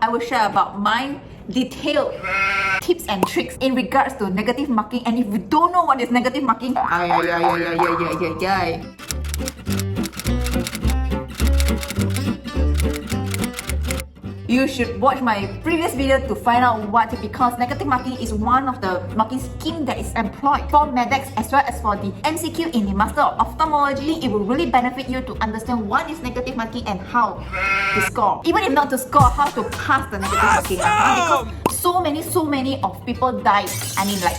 I will share about my detailed tips and tricks in regards to negative marking. And if you don't know what is negative marking, you should watch my previous video to find out what, because negative marking is one of the marking scheme that is employed for MEDEX as well as for the MCQ in the Master of Ophthalmology. It will really benefit you to understand what is negative marking and how to score. Even if not to score, how to pass the negative marking. Because so many of people died. I mean, like,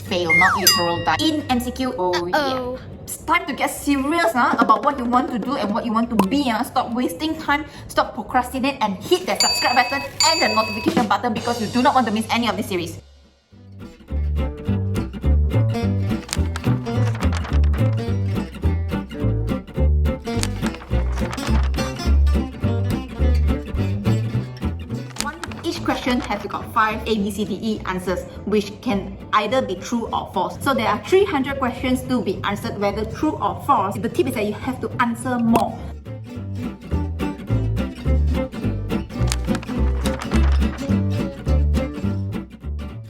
fail, not literal die in MCQ. Yeah. It's time to get serious about what you want to do and what you want to be. Stop wasting time, stop procrastinating, and hit that subscribe button and the notification button because you do not want to miss any of this series. Each question has got 5 A, B, C, D, E answers, which can either be true or false. So there are 300 questions to be answered, whether true or false. The tip is that you have to answer more.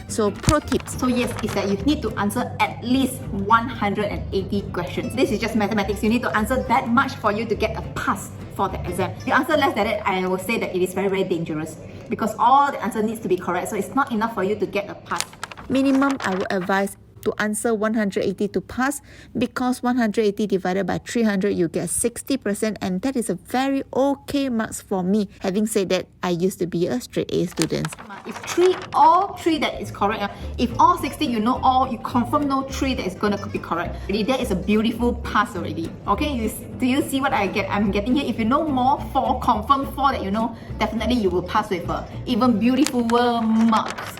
So pro tips. So yes, is that you need to answer at least 180 questions. This is just mathematics. You need to answer that much for you to get a pass for the exam. If you answer less than it, I will say that it is very dangerous because all the answer needs to be correct. So it's not enough for you to get a pass. Minimum, I would advise to answer 180 to pass, because 180 divided by 300, you get 60%, and that is a very okay marks for me. Having said that, I used to be a straight A student. If all three that is correct, if all 60 you know all, you confirm no 3 that is going to be correct. That is a beautiful pass already. Okay, do you see what I'm getting here? If you know more, 4, confirm 4 that you know, definitely you will pass with even beautiful marks.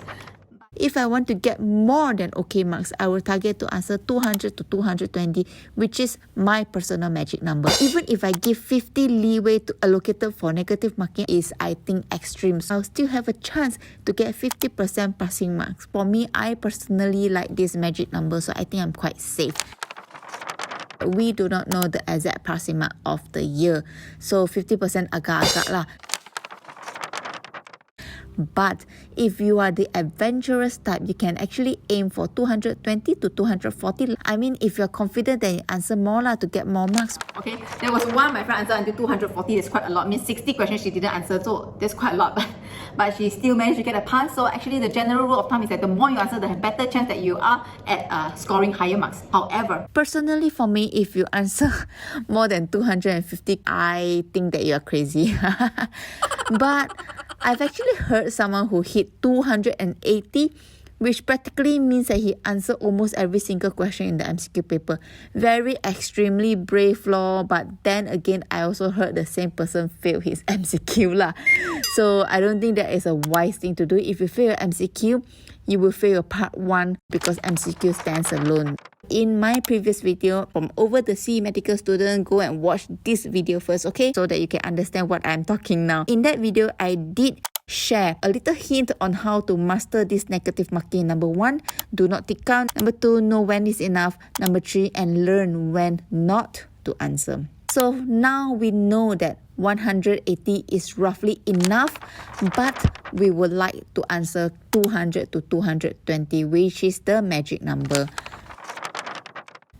If I want to get more than okay marks, I will target to answer 200 to 220, which is my personal magic number. Even if I give 50 leeway to allocated for negative marking, is I think extreme. I'll still have a chance to get 50% passing marks. For me, I personally like this magic number, so I think I'm quite safe. We do not know the exact passing mark of the year, so 50% agak-agak lah. But if you are the adventurous type, you can actually aim for 220 to 240. I mean, if you're confident that you answer more to get more marks. Okay, there was one my friend answered until 240. That's quite a lot. Means 60 questions she didn't answer, so that's quite a lot. But she still managed to get a pass. So actually, the general rule of thumb is that the more you answer, the better chance that you are at scoring higher marks. However, personally for me, if you answer more than 250, I think that you are crazy. But I've actually heard someone who hit 280, which practically means that he answered almost every single question in the MCQ paper. Very extremely brave lor, but then again, I also heard the same person fail his MCQ lah. So I don't think that is a wise thing to do. If you fail your MCQ, you will fail your part 1 because MCQ stands alone. In my previous video from Over the Sea Medical Student, go and watch this video first, okay? So that you can understand what I'm talking now. In that video, I did share a little hint on how to master this negative marking. Number 1, do not TIKAM. Number 2, know when is enough. Number 3, and learn when not to answer. So now we know that 180 is roughly enough, but we would like to answer 200 to 220, which is the magic number.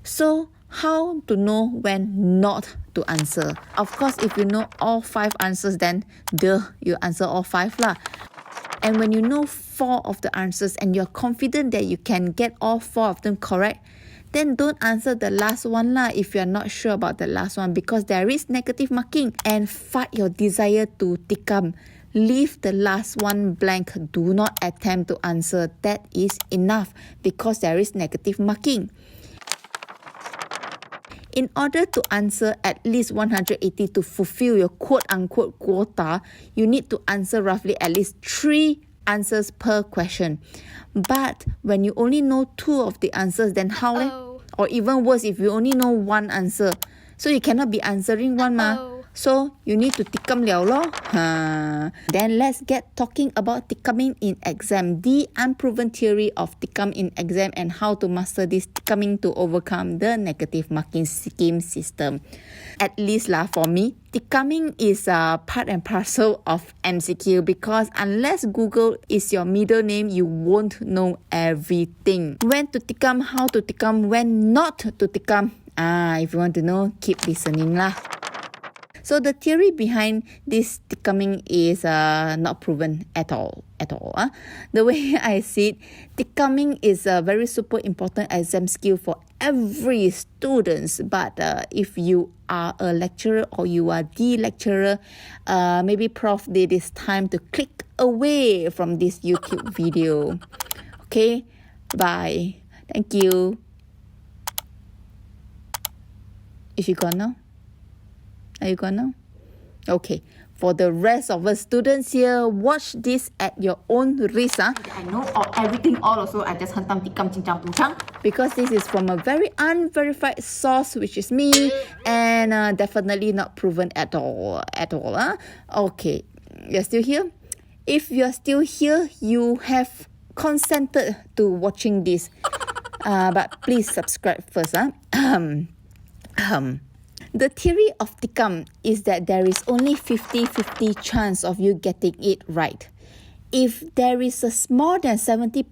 So how to know when not to answer? Of course, if you know all 5 answers, then you answer all 5 lah. And when you know 4 of the answers and you're confident that you can get all 4 of them correct, then don't answer the last one lah if you're not sure about the last one, because there is negative marking. And fight your desire to TIKAM. Leave the last one blank. Do not attempt to answer. That is enough because there is negative marking. In order to answer at least 180 to fulfill your quote-unquote quota, you need to answer roughly at least 3 answers per question. But when you only know 2 of the answers, then how? Or even worse, if you only know 1 answer, so you cannot be answering 1 ma. So you need to TIKAM liao lor. Then let's get talking about TIKAMing in exam. The unproven theory of TIKAM in exam and how to master this TIKAMing to overcome the negative marking scheme system. At least lah for me, TIKAMing is a part and parcel of MCQ because unless Google is your middle name, you won't know everything. When to TIKAM, how to TIKAM, when not to TIKAM. If you want to know, keep listening lah. So the theory behind this TIKAMing is not proven at all. The way I see it, TIKAMing is a very super important exam skill for every student. But if you are a lecturer or you are the lecturer, maybe Prof did this time to click away from this YouTube video. Okay, bye. Thank you. Is she gone now? Are you gone now? Okay. For the rest of us students here, watch this at your own risk. I know everything all also. I just hantam tikam cincang tuncang. Because this is from a very unverified source, which is me, and definitely not proven at all. Okay. You're still here? If you're still here, you have consented to watching this. But please subscribe first. The theory of TIKAM is that there is only 50-50 chance of you getting it right. If there is a more than 70%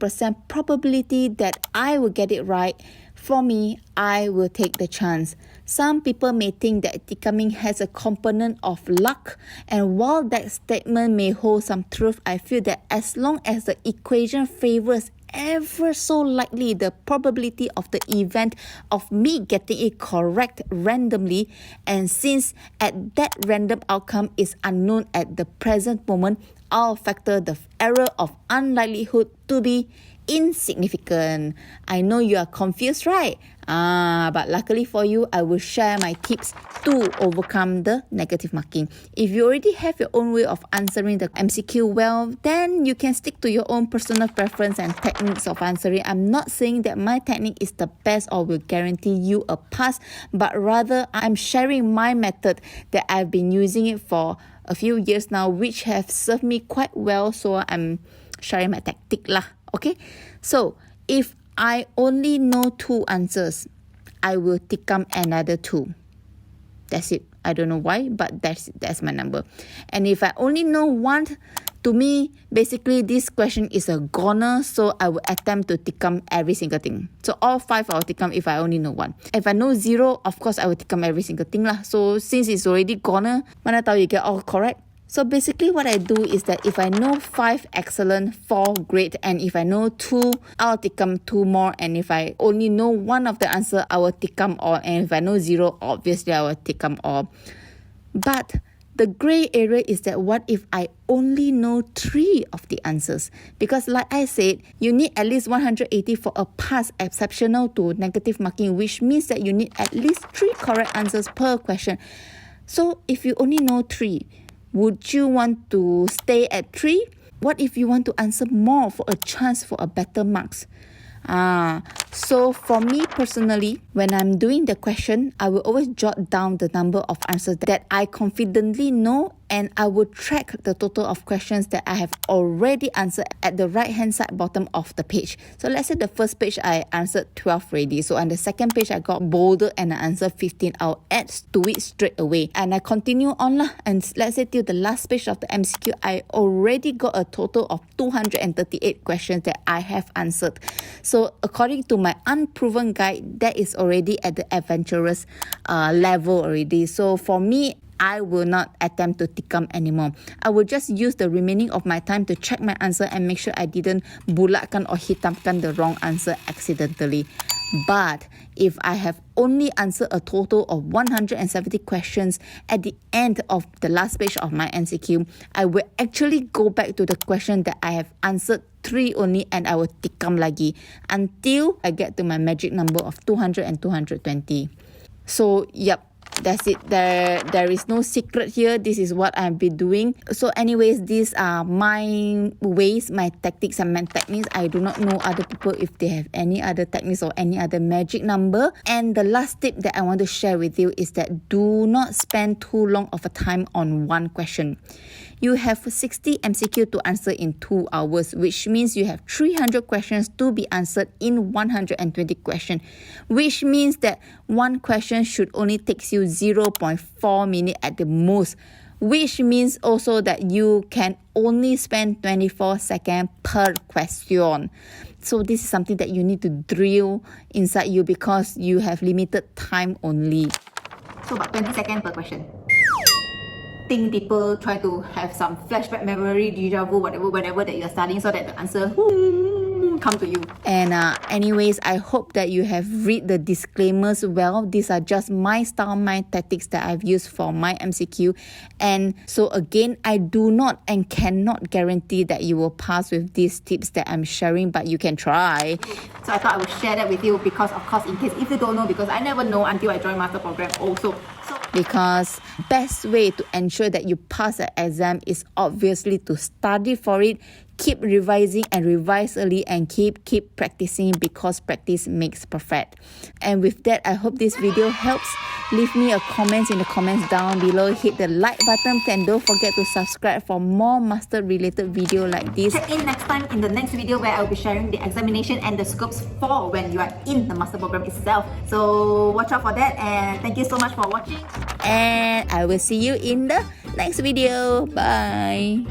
probability that I will get it right, for me, I will take the chance. Some people may think that TIKAMing has a component of luck, and while that statement may hold some truth, I feel that as long as the equation favors ever so likely the probability of the event of me getting it correct randomly, and since at that random outcome is unknown at the present moment, I'll factor the error of unlikelihood to be insignificant. I know you are confused, right? But luckily for you, I will share my tips to overcome the negative marking. If you already have your own way of answering the MCQ well, then you can stick to your own personal preference and techniques of answering. I'm not saying that my technique is the best or will guarantee you a pass, but rather I'm sharing my method that I've been using it for a few years now, which have served me quite well. So I'm sharing my tactic lah. Okay, so if I only know 2 answers, I will TIKAM another 2. That's it. I don't know why, but that's my number. And if I only know 1, to me, basically this question is a goner, so I will attempt to TIKAM every single thing. So all 5 I will TIKAM if I only know 1. If I know 0, of course I will TIKAM every single thing lah. So since it's already goner, mana tahu you get all correct. So basically what I do is that if I know 5, excellent, 4, great, and if I know 2, I'll TIKAM 2 more, and if I only know 1 of the answer, I will TIKAM all, and if I know 0, obviously I will TIKAM all. But the grey area is that what if I only know 3 of the answers? Because like I said, you need at least 180 for a pass exceptional to negative marking, which means that you need at least 3 correct answers per question. So if you only know 3, would you want to stay at 3? What if you want to answer more for a chance for a better marks? So for me personally, when I'm doing the question, I will always jot down the number of answers that I confidently know, and I will track the total of questions that I have already answered at the right hand side bottom of the page. So let's say the first page I answered 12 already. So on the second page I got bolder and I answered 15. I'll add to it straight away. And I continue on lah. And let's say till the last page of the MCQ, I already got a total of 238 questions that I have answered. So according to my unproven guide, that is already at the adventurous level already. So for me, I will not attempt to TIKAM anymore. I will just use the remaining of my time to check my answer and make sure I didn't bulatkan or hitamkan the wrong answer accidentally. But if I have only answered a total of 170 questions at the end of the last page of my MCQ, I will actually go back to the question that I have answered 3 only, and I will TIKAM lagi until I get to my magic number of 200 and 220. So, yep. that's it. There is no secret here. This is what I've been doing. So anyways, these are my ways, my tactics and my techniques. I do not know other people if they have any other techniques or any other magic number. And the last tip that I want to share with you is that do not spend too long of a time on one question. You have 60 MCQ to answer in 2 hours, which means you have 300 questions to be answered in 120 questions, which means that one question should only take you 0.4 minutes at the most, which means also that you can only spend 24 seconds per question. So this is something that you need to drill inside you because you have limited time only. So about 20 seconds per question. Think people try to have some flashback memory, deja vu, whatever that you're studying, so that the answer come to you. And anyways, I hope that you have read the disclaimers well. These are just my style, my tactics that I've used for my MCQ. And so again, I do not and cannot guarantee that you will pass with these tips that I'm sharing, but you can try. So I thought I would share that with you because, of course, in case if you don't know, because I never know until I join master program also. Because best way to ensure that you pass the exam is obviously to study for it, keep revising and revise early, and keep practicing, because practice makes perfect. And with that, I hope this video helps. Leave me a comment in the comments down below. Hit the like button and don't forget to subscribe for more master related video like this. Check in next time in the next video where I'll be sharing the examination and the scopes for when you are in the master program itself. So watch out for that, and thank you so much for watching. And I will see you in the next video. Bye.